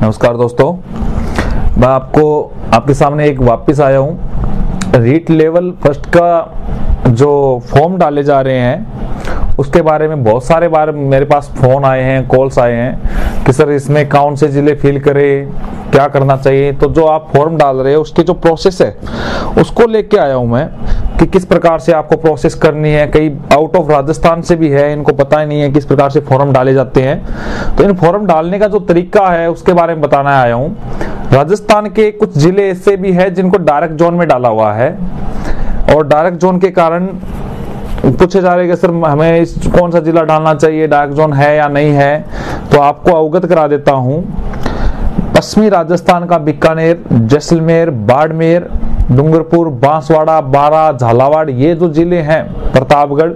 नमस्कार दोस्तों, मैं आपके सामने एक वापस आया हूँ। रीट लेवल फर्स्ट का जो फॉर्म डाले जा रहे हैं उसके बारे में बहुत सारे बार मेरे पास फोन आए हैं, कॉल्स आए हैं कि सर इसमें कौन से जिले फिल करें, क्या करना चाहिए। तो जो आप फॉर्म डाल रहे हो उसकी जो प्रोसेस है उसको लेके आया हूँ मैं कि किस प्रकार से आपको प्रोसेस करनी है। कई आउट ऑफ राजस्थान से भी है, इनको पता ही नहीं है किस प्रकार से फॉर्म डाले जाते हैं। तो इन फॉर्म डालने का जो तरीका है उसके बारे में बताना आया हूँ। राजस्थान के कुछ जिले ऐसे भी है जिनको डायरेक्ट जोन में डाला हुआ है और डायरेक्ट जोन के कारण पूछे जा रहे हैं कि सर हमें कौन सा जिला डालना चाहिए, डायरेक्ट जोन है या नहीं है। तो आपको अवगत करा देता हूँ। पश्चिमी राजस्थान का बीकानेर, जैसलमेर, बाड़मेर, डूंगरपुर, बांसवाड़ा, बारा, झालावाड़, ये जो जिले हैं, प्रतापगढ़,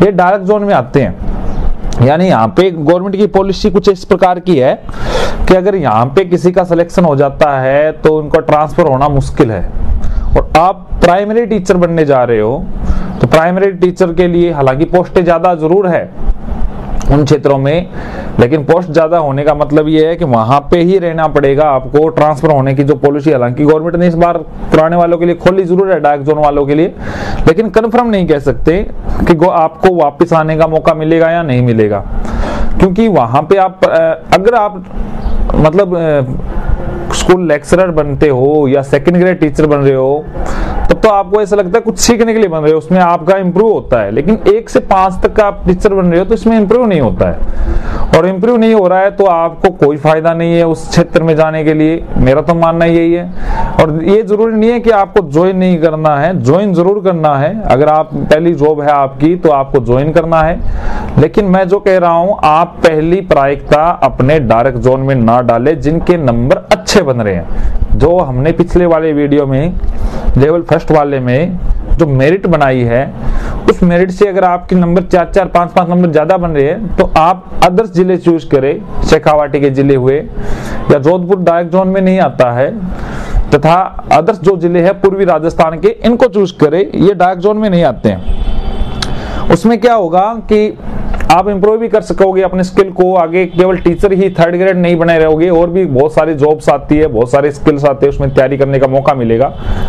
ये डायरेक्ट जोन में आते हैं। यानी यहाँ पे गवर्नमेंट की पॉलिसी कुछ इस प्रकार की है कि अगर यहाँ पे किसी का सिलेक्शन हो जाता है तो उनका ट्रांसफर होना मुश्किल है। और आप प्राइमरी टीचर बनने जा रहे हो तो प्राइमरी टीचर के लिए हालांकि पोस्टें ज्यादा जरूर है उन क्षेत्रों में, लेकिन पोस्ट ज्यादा होने का मतलब ये है कि वहां पे ही रहना पड़ेगा आपको। ट्रांसफर होने की जो पॉलिसी हालांकि गवर्नमेंट ने इस बार पुराने वालों के लिए खोली जरूर है, डायरेक्ट जोन वालों के लिए, लेकिन कंफर्म नहीं कह सकते कि आपको वापस आने का मौका मिलेगा या नहीं मिलेगा। क्योंकि वहां पे आप अगर आप मतलब स्कूल लेक्चरर बनते हो या सेकंड ग्रेड टीचर बन रहे हो तब तो आपको ऐसा लगता है कुछ सीखने के लिए बन रहे हो, उसमें आपका इंप्रूव होता है। लेकिन 1 से 5 तक का आप टीचर बन रहे हो तो इसमें इंप्रूव नहीं होता है, और इंप्रूव नहीं हो रहा है तो आपको कोई फायदा नहीं है उस क्षेत्र में जाने के लिए। मेरा तो मानना यही है। और ये जरूरी नहीं है कि आपको ज्वाइन नहीं करना है, ज्वाइन जरूर करना है। अगर आप पहली जॉब है आपकी तो आपको ज्वाइन करना है। लेकिन मैं जो कह रहा हूं, आप पहली प्राथमिकता अपने डायरेक्ट जोन में ना डाले जिनके नंबर अच्छे बन रहे हैं। जो हमने पिछले वाले वीडियो में लेवल फर्स्ट वाले में जो मेरिट बनाई है उस मेरिट से अगर आपके नंबर 4-4, 5-5 नंबर ज्यादा बन रहे हैं तो आप अदर्स जिले चूज करें। शेखावाटी के जिले हुए या जोधपुर डायरेक्ट जोन में नहीं आता है, तथा अदर्स जो जिले हैं पूर्वी राजस्थान के, इनको चूज करें, ये डायरेक्ट जोन में नहीं आते हैं। उसमें क्या होगा कि आप इंप्रूव भी कर सकोगे अपने स्किल को आगे। केवल टीचर ही थर्ड ग्रेड नहीं बने रहोगे, और भी बहुत सारी जॉब्स आती है, बहुत सारे स्किल्स आते हैं, उसमें तैयारी करने का मौका मिलेगा।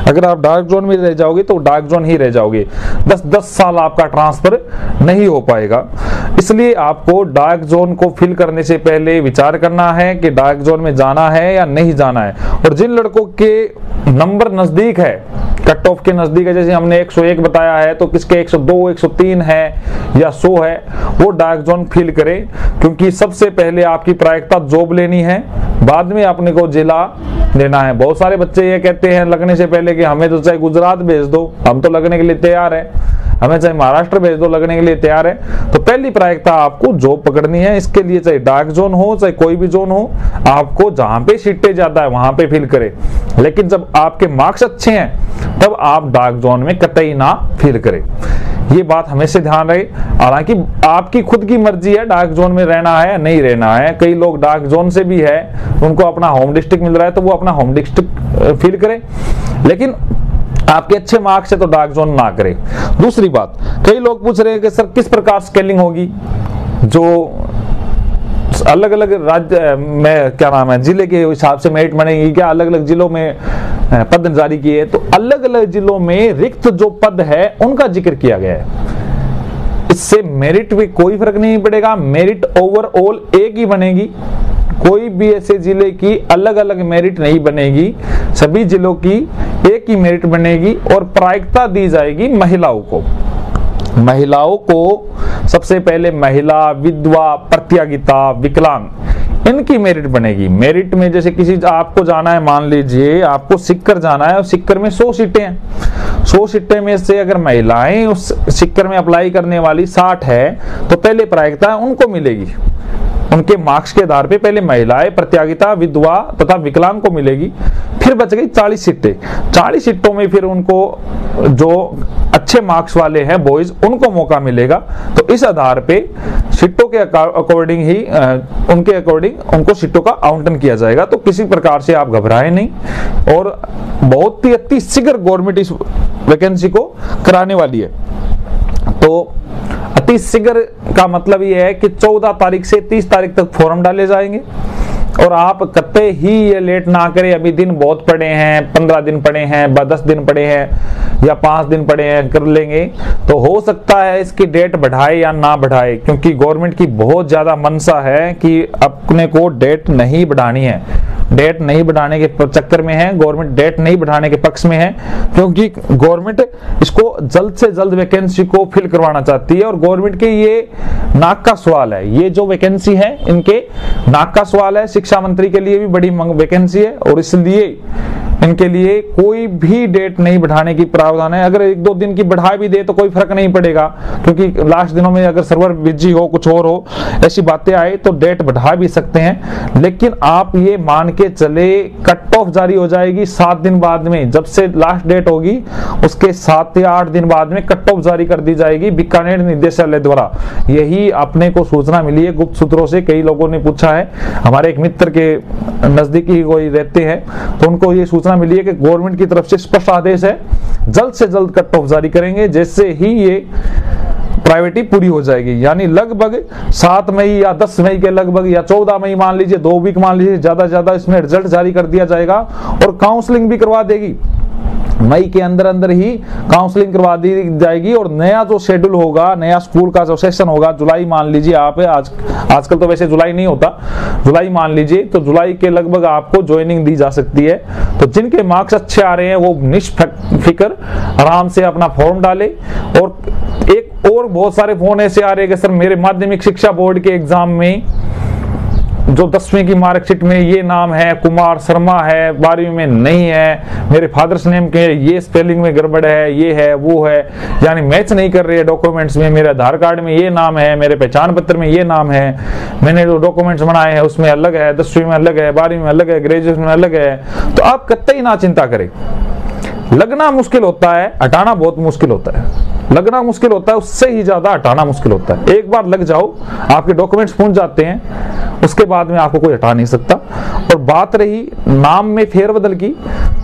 अगर आप डार्क जोन में रह जाओगे तो डार्क जोन ही रह जाओगे, 10-10 साल आपका ट्रांसफर नहीं हो पाएगा। इसलिए आपको डार्क जोन को फिल करने से पहले विचार करना है कि डार्क जोन में जाना है या नहीं जाना है। और जिन लड़कों के नंबर नजदीक है, कट ऑफ के नजदीक है, जैसे हमने 101 बताया है तो किसके 102, 103 है या 100 है, वो डार्क जोन फिल करें। क्योंकि सबसे पहले आपकी प्राथमिकता जॉब लेनी है, बाद में अपने को जिला लेना है। बहुत सारे बच्चे ये कहते हैं लगने से पहले कि हमें तो चाहे गुजरात भेज दो, हम तो लगने के लिए तैयार है, हमें चाहे महाराष्ट्र भेज दो, लगने के लिए तैयार है। तो पहली प्राथमिकता आपको जॉब पकड़नी है। इसके लिए चाहे डार्क जोन हो चाहे कोई भी जोन हो, आपको जहां पे सीटें ज्यादा है वहां पे फिल करें। लेकिन जब आपके मार्क्स अच्छे हैं तब आप डार्क जोन में कतई ना फिल करें। ये बात हमेशा ध्यान रहे। हालांकि आपकी खुद की मर्जी है डार्क जोन में रहना है या नहीं रहना है। कई लोग डार्क जोन से भी है, उनको अपना होम डिस्ट्रिक्ट मिल रहा है तो वो अपना होम डिस्ट्रिक्ट फिल करें, लेकिन आपके अच्छे मार्क्स है तो डार्क जोन ना करें। दूसरी बात, कई लोग पूछ रहे हैं कि सर किस प्रकार स्केलिंग होगी, जो अलग अलग राज्य में क्या नाम है जिले के हिसाब से मेरिट बनेगी क्या, अलग अलग जिलों में पद जारी किए, तो अलग अलग जिलों में रिक्त जो पद है उनका जिक्र किया गया है। इससे मेरिट में कोई फर्क नहीं पड़ेगा, मेरिट ओवरऑल एक ही बनेगी। कोई भी ऐसे जिले की अलग अलग मेरिट नहीं बनेगी, सभी जिलों की एक ही मेरिट बनेगी। और प्राथमिकता दी जाएगी महिलाओं को। महिलाओं को सबसे पहले महिला, विधवा, प्रत्यागिता, विकलांग, इनकी मेरिट बनेगी। मेरिट में जैसे किसी आपको जाना है, मान लीजिए आपको सिक्कर जाना है और सिक्कर में 100 सीटें हैं, 100 सीटें में से अगर महिलाएं उस सिक्कर में अप्लाई करने वाली 60 है तो पहले प्राथमिकता उनको मिलेगी। उनके मार्क्स के आधार पे पहले महिलाएं, प्रत्यागिता, विधवा तथा विकलांग को मिलेगी। फिर बच गई 40 सीटें। 40 सीटों में फिर उनको जो अच्छे मार्क्स वाले हैं बॉयज, उनको मौका मिलेगा। तो इस आधार पे सीटों के अकॉर्डिंग ही उनके अकॉर्डिंग उनको सीटों का आवंटन किया जाएगा। तो किसी प्रकार से आप घबराएं नहीं, और बहुत ही अति शीघ्र गवर्नमेंट इस वैकेंसी को कराने वाली है। तो अति शीघ्र का मतलब यह है कि 14 तारीख से 30 तारीख तक फॉर्म डाले जाएंगे। और आप कतई ही ये लेट ना करें। अभी दिन बहुत पड़े हैं, 15 दिन पड़े हैं, 10 दिन पड़े हैं या 5 दिन पड़े हैं, कर लेंगे तो हो सकता है इसकी डेट बढ़ाए या ना बढ़ाए, क्योंकि गवर्नमेंट की बहुत ज्यादा मनसा है कि अपने को डेट नहीं बढ़ानी है। डेट नहीं बढ़ाने के चक्कर में है गवर्नमेंट, डेट नहीं बढ़ाने के पक्ष में है, क्योंकि गवर्नमेंट इसको जल्द से जल्द वैकेंसी को फिल करवाना चाहती है। और गवर्नमेंट के ये नाक का सवाल है, ये जो वैकेंसी है इनके नाक का सवाल है। शिक्षा मंत्री के लिए भी बड़ी वैकेंसी है और इसलिए इनके लिए कोई भी डेट नहीं बढ़ाने की प्रावधान है। अगर 1-2 दिन की बढ़ा भी दे तो कोई फर्क नहीं पड़ेगा, क्योंकि लास्ट दिनों में अगर सर्वर बिजी हो, कुछ और हो, ऐसी बातें आए तो डेट बढ़ा भी सकते हैं। लेकिन आप ये मान के चले कट ऑफ जारी हो जाएगी 7 दिन बाद में, जब से लास्ट डेट होगी उसके 7 या 8 दिन बाद में कट ऑफ जारी कर दी जाएगी बीकानेर निदेशालय द्वारा। यही अपने को सूचना मिली है गुप्त सूत्रों से, कई लोगों ने पूछा है, हमारे एक मित्र के नजदीकी कोई रहते हैं तो उनको ये सूचना मिली है कि गवर्नमेंट की तरफ से स्पष्ट आदेश है, जल्द से जल्द कट ऑफ जारी करेंगे, जैसे ही ये प्राइवेटी पूरी हो जाएगी। यानी लगभग 7 मई या 10 मई के लगभग या 14 मई मान लीजिए, 2 वीक मान लीजिए, ज्यादा ज्यादा इसमें रिजल्ट जारी कर दिया जाएगा। और काउंसलिंग भी करवा देगी, मई के अंदर अंदर ही काउंसलिंग करवा दी जाएगी। और नया जो शेड्यूल होगा, नया स्कूल का जो सेशन होगा, जुलाई मान लीजिए आप, आजकल तो वैसे जुलाई नहीं होता, जुलाई मान लीजिए, तो जुलाई के लगभग आपको ज्वाइनिंग दी जा सकती है। तो जिनके मार्क्स अच्छे आ रहे हैं वो निष्फिक्र आराम से अपना फॉर्म डाले। और एक और बहुत सारे फोन ऐसे आ रहे हैं कि सर मेरे माध्यमिक शिक्षा बोर्ड के एग्जाम में जो 10वीं की मार्कशीट में ये नाम है, कुमार शर्मा है, 12वीं में नहीं है, मेरे फादर्स नेम के ये स्पेलिंग में गड़बड़ है, ये है वो है, यानी मैच नहीं कर रहे हैं डॉक्यूमेंट्स में, मेरे आधार कार्ड में ये नाम है, मेरे पहचान पत्र में ये नाम है, मैंने जो डॉक्यूमेंट्स बनाए हैं उसमें अलग है, 10वीं में अलग है, 12वीं में अलग है, ग्रेजुएशन में अलग है। तो आप कतई ना चिंता करें। लगना मुश्किल होता है, हटाना बहुत मुश्किल होता है। लगना मुश्किल होता है, उससे ही ज्यादा हटाना मुश्किल होता है। एक बार लग जाओ, आपके डॉक्यूमेंट्स पहुंच जाते हैं, उसके बाद में आपको कोई हटा नहीं सकता। और बात रही नाम में फेरबदल की,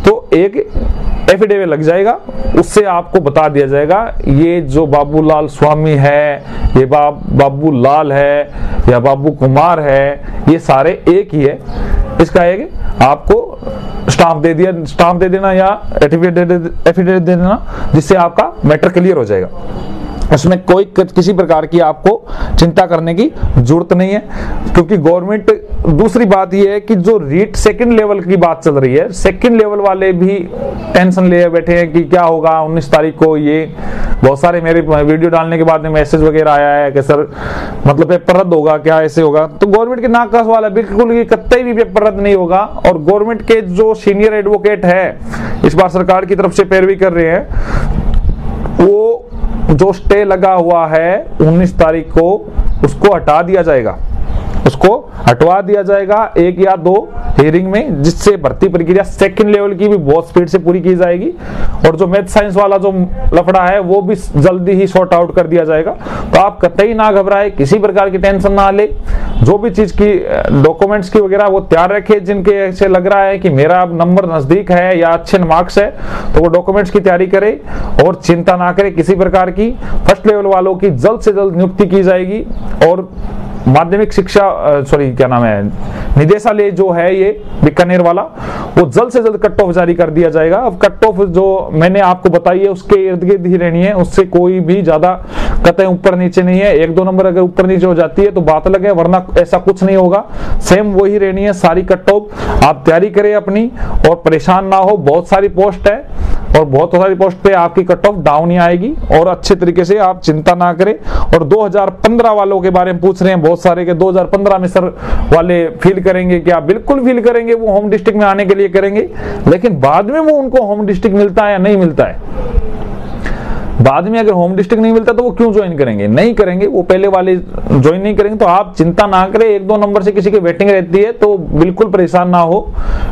तो एक एफिडेविट लग जाएगा, उससे आपको बता दिया जाएगा ये जो बाबूलाल स्वामी है, ये बाबू लाल है या बाबू कुमार है, ये सारे एक ही है। इसका एक आपको स्टाम्प दे देना या एफिडेविट दे देना, जिससे आपका मैटर क्लियर हो जाएगा। उसमें कोई किसी प्रकार की आपको चिंता करने की जरूरत नहीं है, क्योंकि गवर्नमेंट, दूसरी बात यह है कि जो रीट सेकंड लेवल की बात चल रही है, सेकंड लेवल वाले भी टेंशन ले बैठे हैं कि क्या होगा 19 तारीख को। ये बहुत सारे मेरे वीडियो डालने के बाद में मैसेज वगैरह आया है कि सर मतलब पेपर रद्द होगा क्या, ऐसे होगा। तो गवर्नमेंट के नाक का सवाल है, बिल्कुल ये कतई भी पेपर रद्द नहीं होगा। और गवर्नमेंट के जो सीनियर एडवोकेट है, इस बार सरकार की तरफ से पैरवी कर रहे हैं, वो जो स्टे लगा हुआ है 19 तारीख को, उसको हटा दिया जाएगा, उसको हटवा दिया जाएगा 1 या 2 हियरिंग में, जिससे भर्ती प्रक्रिया सेकंड लेवल की भी बहुत स्पीड से पूरी की जाएगी। और जो मैथ साइंस वाला जो लफड़ा है वो भी जल्दी ही सॉर्ट आउट कर दिया जाएगा। तो आप कतई ना घबराए, किसी प्रकार की टेंशन ना ले, जो भी चीज की डॉक्यूमेंट्स की वगैरह वो तैयार रखे। जिनके ऐसे लग रहा है कि मेरा नंबर नजदीक है या अच्छे मार्क्स है, तो वो डॉक्यूमेंट्स की तैयारी करे और चिंता ना करे किसी प्रकार की। फर्स्ट लेवल वालों की जल्द से जल्द नियुक्ति की जाएगी। और माध्यमिक शिक्षा क्या नाम है, निदेशालय जो है ये बीकानेर वाला, वो जल्द से जल्द कट ऑफ जारी कर दिया जाएगा। अब कट ऑफ जो मैंने आपको बताई है उसके इर्द गिर्द ही रहनी है, उससे कोई भी ज्यादा कतई ऊपर नीचे नहीं है। 1-2 नंबर अगर ऊपर नीचे हो जाती है तो बात अलग है, वरना ऐसा कुछ नहीं होगा, सेम वही रहनी है सारी कट ऑफ। आप तैयारी करें अपनी और परेशान ना हो, बहुत सारी पोस्ट है और बहुत सारी पोस्ट पे आपकी कट ऑफ डाउन ही आएगी। और अच्छे तरीके से आप चिंता ना करें। और 2015 वालों के बारे में पूछ रहे हैं बहुत सारे के 2015 में सर वाले फील करेंगे क्या? बिल्कुल फील करेंगे, वो होम डिस्ट्रिक्ट में आने के लिए करेंगे, लेकिन बाद में वो उनको होम डिस्ट्रिक्ट मिलता है या नहीं मिलता है, बाद में अगर होम डिस्ट्रिक्ट नहीं मिलता तो वो क्यों ज्वाइन करेंगे? नहीं करेंगे, वो पहले वाले ज्वाइन नहीं करेंगे। तो आप चिंता ना करें, 1-2 नंबर से किसी की वेटिंग रहती है तो बिल्कुल परेशान ना हो,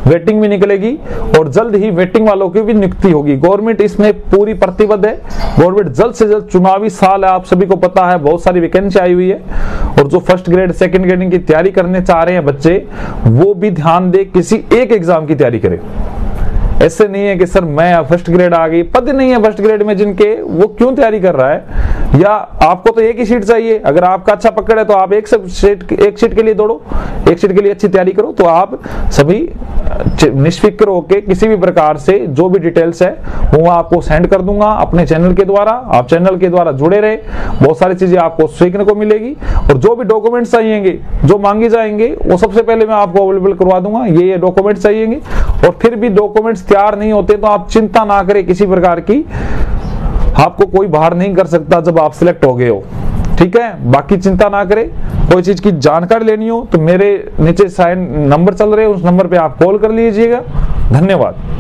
वेटिंग भी निकलेगी और जल्द ही वेटिंग वालों की भी नियुक्ति होगी। गवर्नमेंट इसमें पूरी प्रतिबद्ध है। गवर्नमेंट जल्द से जल्द, चुनावी साल है, आप सभी को पता है, बहुत सारी वैकेंसी आई हुई है और जो फर्स्ट ग्रेड सेकंड ग्रेडिंग की तैयारी करने चाह रहे हैं बच्चे, वो भी ध्यान दे, किसी एक एग्जाम की तैयारी करें। ऐसे नहीं है कि सर मैं फर्स्ट ग्रेड आ गई, पद नहीं है फर्स्ट ग्रेड में जिनके, वो क्यों तैयारी कर रहा है? या आपको तो एक ही सीट चाहिए, अगर आपका अच्छा पकड़ है तो आप एक सीट के लिए दौड़ो, एक सीट के लिए अच्छी तैयारी करो। तो आप सभी निष्फिक्र होकर किसी भी प्रकार से जो भी डिटेल्स है वो आपको सेंड कर दूंगा अपने चैनल के द्वारा। आप चैनल के द्वारा जुड़े रहे, बहुत सारी चीजें आपको सीखने को मिलेगी। और जो भी डॉक्यूमेंट्स चाहिएंगे, जो मांगे जाएंगे, वो सबसे पहले मैं आपको अवेलेबल करवा दूंगा। ये डॉक्यूमेंट्स चाहिएंगे। और फिर भी डॉक्यूमेंट्स तैयार नहीं होते तो आप चिंता ना करें किसी प्रकार की, आपको कोई बाहर नहीं कर सकता जब आप सिलेक्ट हो गए हो, ठीक है। बाकी चिंता ना करें। कोई चीज की जानकारी लेनी हो तो मेरे नीचे साइन नंबर चल रहे हैं, उस नंबर पे आप कॉल कर लीजिएगा। धन्यवाद।